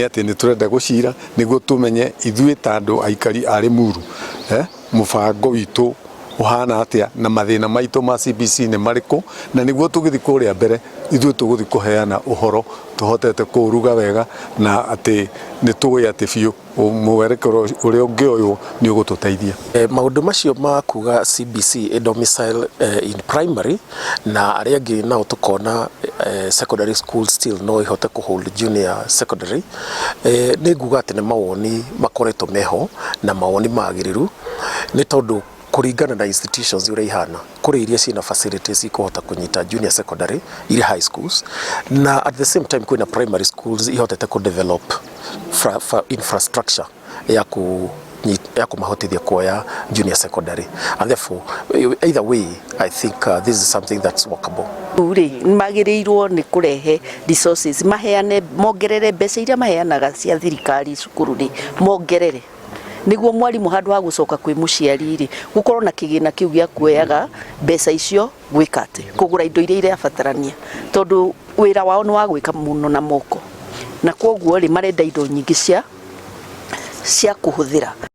nĩ atĩ nĩ tũrenda gũcira nĩguo tũmenye ithuĩ ta andũ aikari a Limuru mũbango witũ ũhana atĩa na mathĩna maitũ ma CBC nĩ marĩkũ, na nĩguo tũgĩthiĩ kũrĩa mbere ithuĩ tũgũthiĩ kũheana ũhoro tũhotete kũruga wega na atĩ nĩ tũĩ atĩ biũ mwerekero ũrĩa ũngĩoywo nĩ ũgũtũteithia. Maũndũ macio ma kuga CBC domicile in primary na arĩa angĩ nao tũkona secondary school still no ihote kũhold junior secondary, nĩ nguga atĩ nĩ mawoni makoretwo meho na mawoni magĩrĩru, nĩ tondũ kũringana na institutions iria ihana kũrĩ iria ciĩna facilities ikuhota kũnyita junior secondary iria high schools, na at the same time kwĩna primary schools ihotete develop infrastructure ya kũmahotithia kuoya junior secondary, and therefore either way I think this is something that's workable. Magĩrĩirwo nĩ kũrehe resources, maheane mongerere mbeca iria maheanaga cia thirikari cukuru-inĩ, mongerere niguo mwarimu handu ha gucoka kwĩ mũciari ri gukorwo na kĩgĩna kĩu gĩa kuoyaga mbeca icio gwĩka atĩ kũgũra indo iria irabatarania, tondu wĩra wao nĩ wa gwĩka mũno na moko, na kwoguo ri marenda indo nyingĩ cia kũhũthĩra.